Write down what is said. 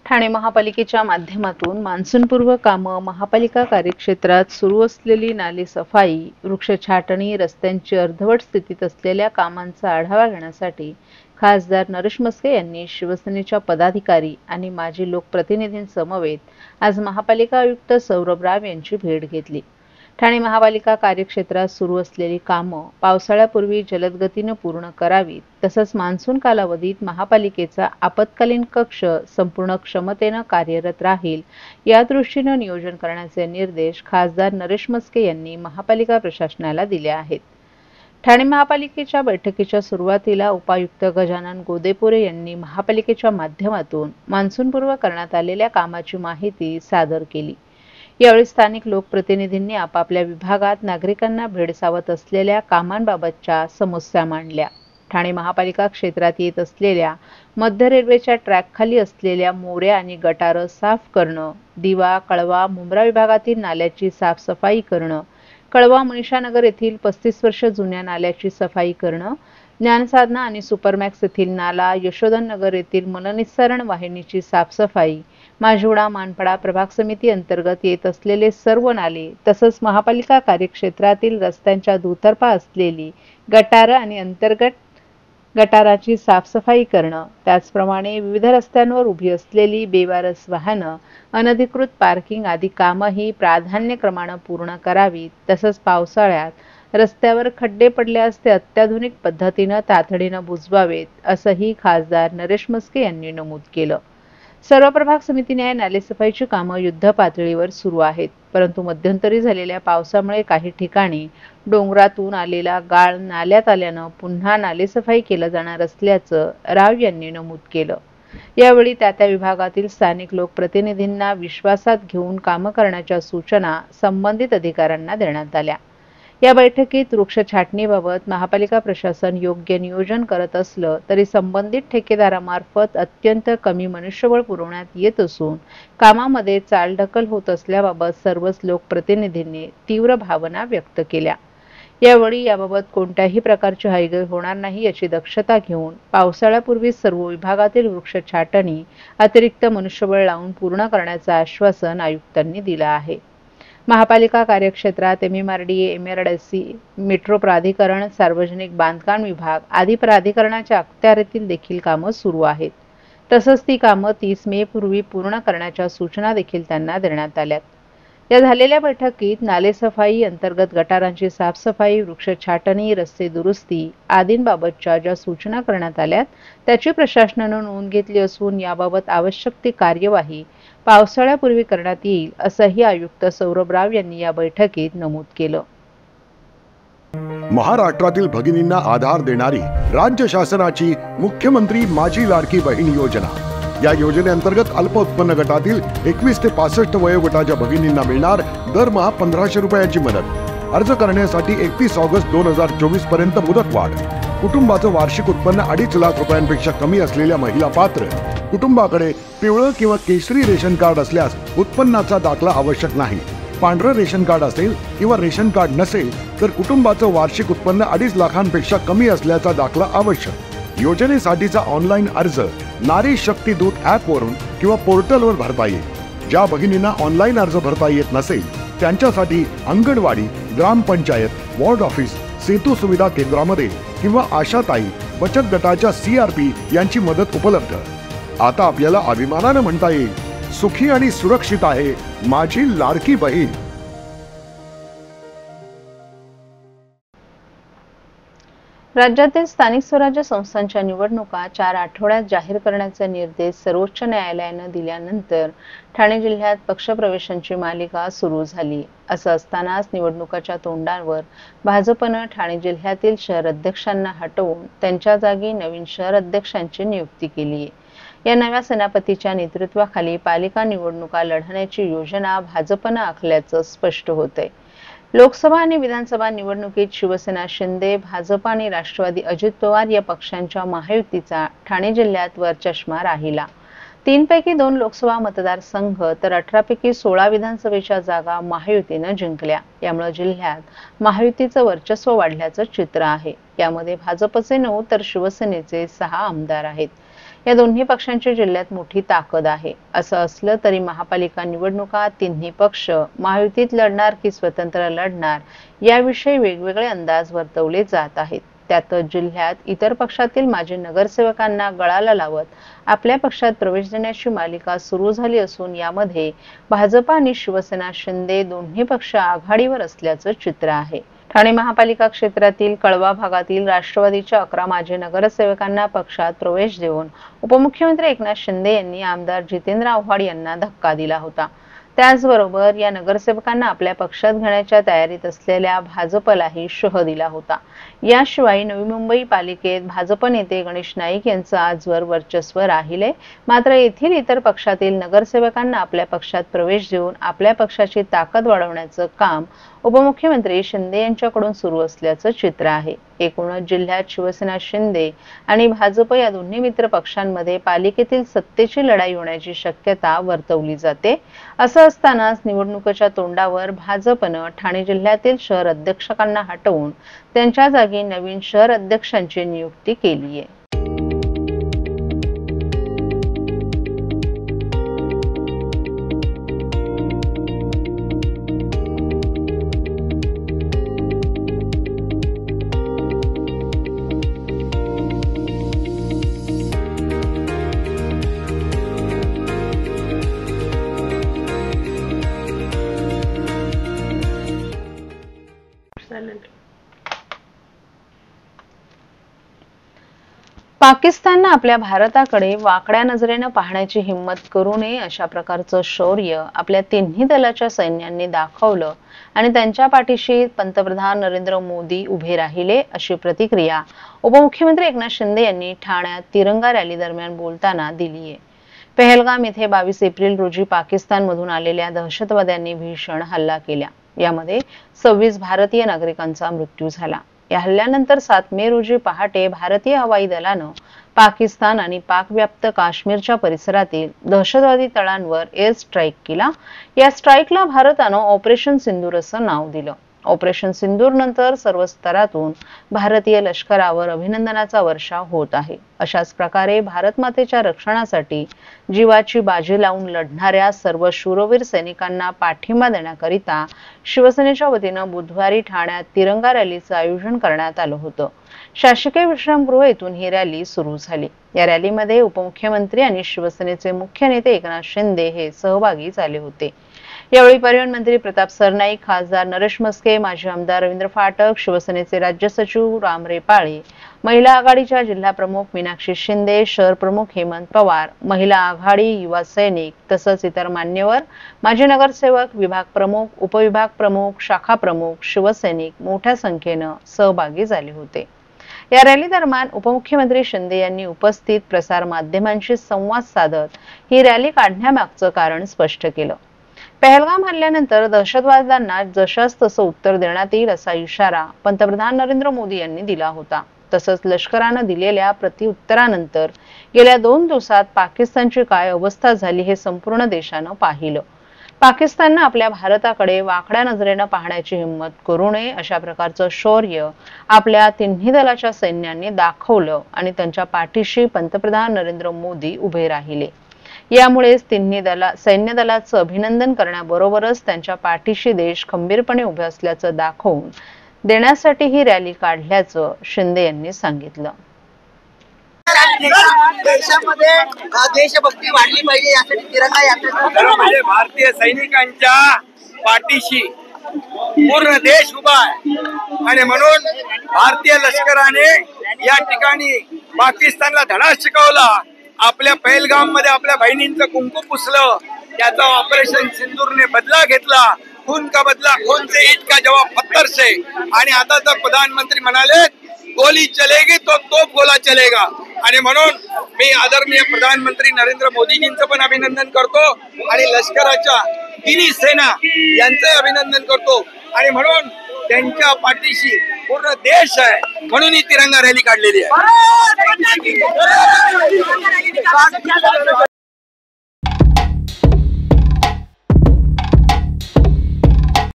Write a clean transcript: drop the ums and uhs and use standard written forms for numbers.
ठाणे महापालिकेच्या माध्यमातून मान्सूनपूर्व कामं, महापालिका कार्यक्षेत्रात सुरू असलेली नाले सफाई, वृक्ष छाटणी, रस्त्यांची अर्धवट स्थितीत असलेल्या कामांचा आढावा घेण्यासाठी खासदार नरेश म्हस्के यांनी शिवसेनेच्या पदाधिकारी आणि माजी लोकप्रतिनिधींसमवेत आज महापालिका आयुक्त सौरभ राव यांची भेट घेतली. ठाणे महापालिका कार्यक्षेत्रात सुरू असलेली कामं पावसाळ्यापूर्वी जलद गतीने पूर्ण करावीत, तसंच मान्सून कालावधीत महापालिकेचा आपत्कालीन कक्ष संपूर्ण क्षमतेने कार्यरत राहील या दृष्टीने नियोजन करण्याचे निर्देश खासदार नरेश म्हस्के यांनी महापालिका प्रशासनाला दिले आहेत. ठाणे महापालिकेच्या बैठकीच्या सुरुवातीला उपायुक्त गजानन गोदेपुरे यांनी महापालिकेच्या माध्यमातून मान्सूनपूर्व करण्यात आलेल्या कामाची माहिती सादर केली. यावेळी स्थानिक लोकप्रतिनिधींनी आपापल्या विभागात नागरिकांना भेडसावत असलेल्या कामांबाबतच्या समस्या मांडल्या. ठाणे महापालिका क्षेत्रात येत असलेल्या मध्य रेल्वेच्या ट्रॅकखाली असलेल्या मोऱ्या आणि गटारं साफ करणं, दिवा, कळवा, मुंब्रा विभागातील नाल्याची साफसफाई करणं, कळवा मनीषानगर येथील 35 वर्ष जुन्या नाल्याची सफाई करणं, ज्ञानसाधना आणि सुपरमॅक्स येथील नाला, यशोधन नगर येथील मलनिस्सारण वाहिनीची साफसफाई, माजिवडा मानपाडा प्रभाग समिती अंतर्गत येत असलेले सर्व नाले, तसंच महापालिका कार्यक्षेत्रातील रस्त्यांच्या दुतर्फा असलेली गटारं आणि अंतर्गत गटाराची साफसफाई करणं, त्याचप्रमाणे विविध रस्त्यांवर उभी असलेली बेवारस वाहनं, अनधिकृत पार्किंग आदी कामंही प्राधान्यक्रमाने पूर्ण करावीत. तसंच पावसाळ्यात रस्त्यावर खड्डे पडल्यास ते अत्याधुनिक पद्धतीने तातडीने बुजवावेत, असंही खासदार नरेश म्हस्के यांनी नमूद केलं. सर्व प्रभाग समितीने नालेसफाईची कामं युद्ध पातळीवर सुरू आहेत, परंतु मध्यंतरी झालेल्या पावसामुळे काही ठिकाणी डोंगरातून आलेला गाळ नाल्यात आल्यानं पुन्हा नालेसफाई केलं जाणार असल्याचं राव यांनी नमूद केलं. यावेळी त्या विभागातील स्थानिक लोकप्रतिनिधींना विश्वासात घेऊन कामं करण्याच्या सूचना संबंधित अधिकाऱ्यांना देण्यात आल्या. या बैठकीत वृक्ष छाटणीबाबत महापालिका प्रशासन योग्य नियोजन करत असलं तरी संबंधित ठेकेदारामार्फत अत्यंत कमी मनुष्यबळ पुरवण्यात येत असून कामामध्ये चालढकल होत असल्याबाबत सर्वच लोकप्रतिनिधींनी तीव्र भावना व्यक्त केल्या. यावेळी याबाबत कोणत्याही प्रकारची हयगय होणार नाही याची दक्षता घेऊन पावसाळ्यापूर्वी सर्व विभागातील वृक्ष छाटणी अतिरिक्त मनुष्यबळ लावून पूर्ण करण्याचं आश्वासन आयुक्तांनी दिलं आहे. महापालिका कार्यक्षेत्रात MMRDA, MRDC, मेट्रो प्राधिकरण, सार्वजनिक बांधकाम विभाग आदी प्राधिकरणाच्या अखत्यारीतील देखील कामं सुरू आहेत. तसंच ती कामं 30 मे पूर्वी पूर्ण करण्याच्या सूचना देखील त्यांना देण्यात आल्यात. या झालेल्या बैठकीत नालेसफाई, अंतर्गत गटारांची साफसफाई, वृक्ष छाटणी, रस्ते दुरुस्ती आदींबाबतच्या ज्या सूचना करण्यात आल्यात त्याची प्रशासनानं नोंद घेतली असून याबाबत आवश्यक ती कार्यवाही पावसाळ्यापूर्वी करण्यात येईल, असंही आयुक्त सौरभ राव यांनी या बैठकीत नमूद केलं. महाराष्ट्रातील भगिनींना आधार देणारी राज्य शासनाची मुख्यमंत्री माझी लाडकी बहीण योजना. या योजनेअंतर्गत अल्प उत्पन्न गटातील 21 ते 65 वयोगटाच्या भगिनींना मिळणार दरमहा 1500 रुपयाची मदत. अर्ज करण्यासाठी 31 ऑगस्ट 2024 पर्यंत मुदतवाढ. कुटुंबाचं वार्षिक उत्पन्न 2.5 लाख रुपयांपेक्षा कमी असलेल्या महिला पात्र. कुटुंबाकडे पिवळं किंवा केशरी रेशन कार्ड असल्यास उत्पन्नाचा दाखला आवश्यक नाही. पांढरं रेशन कार्ड असेल किंवा रेशन कार्ड नसेल तर कुटुंबाचं वार्षिक उत्पन्न 2.5 लाखांपेक्षा कमी असल्याचा दाखला आवश्यक. योजनेसाठीचा ऑनलाईन अर्ज नारी शक्ती दूत ॲपवरून किंवा पोर्टलवर भरता येईल. ज्या भगिनींना ऑनलाईन अर्ज भरता येत नसेल त्यांच्यासाठी अंगणवाडी, ग्रामपंचायत, वॉर्ड ऑफिस, सेतू सुविधा केंद्रामध्ये किंवा आशाताई बचत गटाच्या CRP यांची मदत उपलब्ध. आता आपल्याला अभिमानाने म्हणता येईल, सुखी आणि सुरक्षित आहे माझी लाडकी बहीण. राज्यातील स्थानिक स्वराज्य संस्थांच्या निवडणुका 4 आठवड्यात जाहीर करण्याचे निर्देश सर्वोच्च न्यायालयाने दिल्यानंतर ठाणे जिल्ह्यात पक्षप्रवेशांची मालिका सुरू झाली. असं असतानाच निवडणुकाच्या तोंडावर भाजपनं ठाणे जिल्ह्यातील शहर अध्यक्षांना हटवून त्यांच्या जागी नवीन शहर अध्यक्षांची नियुक्ती केली आहे. या नव्या सेनापतीच्या नेतृत्वाखाली पालिका निवडणुका लढण्याची योजना भाजपनं आखल्याचं स्पष्ट होतंय. लोकसभा आणि विधानसभा निवडणुकीत शिवसेना शिंदे, भाजप आणि राष्ट्रवादी अजित पवार या पक्षांच्या महायुतीचा ठाणे जिल्ह्यात वरचष्मा राहिला. 3 पैकी 2 लोकसभा मतदारसंघ तर 18 पैकी 16 विधानसभेच्या जागा महायुतीनं जिंकल्या. यामुळे जिल्ह्यात महायुतीचं वर्चस्व वाढल्याचं चित्र आहे. यामध्ये भाजपचे 9 तर शिवसेनेचे 6 आमदार आहेत. या दोन्ही पक्षांची जिल्ह्यात मोठी ताकद आहे. असं असलं तरी महापालिका निवडणुका तिन्ही पक्ष महायुतीत लढणार की स्वतंत्र लढणार याविषयी वेगवेगळे अंदाज वर्तवले जात आहेत. त्यातच जिल्ह्यात इतर पक्षातील माजी नगरसेवकांना गळाला लावत आपल्या पक्षात प्रवेश देण्याची मालिका सुरू झाली असून यामध्ये भाजप आणि शिवसेना शिंदे दोन्ही पक्ष आघाडीवर असल्याचं चित्र आहे. ठाणे महापालिका क्षेत्रातील कळवा भागातील राष्ट्रवादीच्या 11 माजी नगरसेवकांना पक्षात प्रवेश देऊन उपमुख्यमंत्री एकनाथ शिंदे यांनी आमदार जितेंद्र आव्हाड यांना धक्का दिला होता. त्याचबरोबर या नगरसेवकांना आपल्या पक्षात घेण्याच्या तयारीत असलेल्या भाजपलाही शह दिला होता. याशिवाय नवी मुंबई पालिकेत भाजप नेते गणेश नाईक यांचं आजवर वर्चस्व राहिले. मात्र येथील इतर पक्षातील नगरसेवकांना आपल्या पक्षात प्रवेश देऊन आपल्या पक्षाची ताकद वाढवण्याचं काम उपमुख्यमंत्री शिंदे यांच्याकडून सुरू असल्याचं चित्र आहे. एकूणच जिल्ह्यात शिवसेना शिंदे आणि भाजप या दोन्ही मित्र पक्षांमध्ये पालिकेतील सत्तेची लढाई होण्याची शक्यता वर्तवली जाते. असं असतानाच निवडणुकीच्या तोंडावर भाजपनं ठाणे जिल्ह्यातील शहर अध्यक्षांना हटवून त्यांच्या जागी नवीन शहर अध्यक्षांची नियुक्ती केली आहे. पाकिस्ताननं आपल्या भारताकडे वाकड्या नजरेनं पाहण्याची हिम्मत करू नये अशा प्रकारचं शौर्य आपल्या तिन्ही दलाच्या सैन्यांनी दाखवलं आणि त्यांच्या पाठीशी पंतप्रधान नरेंद्र मोदी उभे राहिले अशी प्रतिक्रिया उपमुख्यमंत्री एकनाथ शिंदे यांनी ठाण्यात तिरंगा रॅली दरम्यान बोलताना दिली आहे. पहलगाम येथे 22 एप्रिल रोजी पाकिस्तानमधून आलेल्या दहशतवाद्यांनी भीषण हल्ला केला. यामध्ये 26 भारतीय नागरिकांचा मृत्यू झाला. या हल्ल्यानंतर 7 मे रोजी पहाटे भारतीय हवाई दलानं पाकिस्तान आणि पाकव्याप्त काश्मीरच्या परिसरातील दहशतवादी तळांवर एअर स्ट्राईक केला. या स्ट्राईकला भारतानं ऑपरेशन सिंदूर असं नाव दिलं. ऑपरेशन सिंदूर नंतर सर्व स्तरातून भारतीय लष्करावर अभिनंदनाचा वर्षाव होत आहे. अशाच प्रकारे भारत मातेच्या रक्षणासाठी जीवाची बाजी लावून लढणाऱ्या सर्व शूरवीर सैनिकांना पाठिंबा देण्याकरिता शिवसेनेच्या वतीनं बुधवारी ठाण्यात तिरंगा रॅलीचं आयोजन करण्यात आलं होतं. शासकीय विश्रामगृह येथून ही रॅली सुरू झाली. या रॅलीमध्ये उपमुख्यमंत्री आणि शिवसेनेचे मुख्य नेते एकनाथ शिंदे हे सहभागी झाले होते. यावेळी परिवहन मंत्री प्रताप सरनाईक, खासदार नरेश मस्के, माजी आमदार रवींद्र फाटक, शिवसेनेचे राज्य सचिव राम रेपाळे, महिला आघाडीच्या जिल्हा प्रमुख मीनाक्षी शिंदे, शहर प्रमुख हेमंत पवार, महिला आघाडी, युवा सैनिक तसंच इतर मान्यवर, माजी नगरसेवक, विभाग प्रमुख, उपविभाग प्रमुख, शाखा प्रमुख, शिवसैनिक मोठ्या संख्येनं सहभागी झाले होते. या रॅली दरम्यान उपमुख्यमंत्री शिंदे यांनी उपस्थित प्रसार माध्यमांशी संवाद साधत ही रॅली काढण्यामागचं कारण स्पष्ट केलं. पहलगाम हल्ल्यानंतर दहशतवाद्यांना जशास तसं उत्तर देण्यात येईल असा इशारा पंतप्रधान नरेंद्र मोदी यांनी दिला होता. तसंच लष्करानं दिलेल्या प्रत्युत्तरानंतर गेल्या 2 दिवसात पाकिस्तानची काय अवस्था झाली हे संपूर्ण देशानं पाहिलं. पाकिस्ताननं आपल्या भारताकडे वाकड्या नजरेनं पाहण्याची हिम्मत करू नये अशा प्रकारचं शौर्य आपल्या तिन्ही दलाच्या सैन्यांनी दाखवलं आणि त्यांच्या पाठीशी पंतप्रधान नरेंद्र मोदी उभे राहिले. यामुळेच तिन्ही सैन्य दलाचं अभिनंदन करण्याबरोबरच त्यांच्या पाठीशी देश खंबीरपणे उभे असल्याचं दाखवून देण्यासाठी ही रॅली काढल्याचं शिंदे यांनी सांगितलं. देशामध्ये देशभक्ती वाढली पाहिजे यासाठी तिरंगा यात्रा म्हणजे भारतीय सैनिकांच्या पाठीशी पूर्ण देश उभा आहे आणि म्हणून भारतीय लष्कराने या ठिकाणी पाकिस्तानला धडा शिकवला. आपल्या पहलगाम मध्ये आपल्या बहिणींचं कुंकू पुसलं. त्याचा ऑपरेशन सिंदूरने बदला घेतला. खून का बदला खून से, ईद का जवाब पत्थर से. आणि आता तर प्रधानमंत्री म्हणाले गोली चलेगी तो तोप गोला चलेगा. आणि म्हणून मी आदरणीय प्रधानमंत्री नरेंद्र मोदीजींचं पण अभिनंदन करतो आणि लष्कराच्या तिन्ही सेना यांचं अभिनंदन करतो. आणि म्हणून त्यांच्या पाठीशी पूर्ण देश आहे म्हणून ही तिरंगा रॅली काढलेली आहे.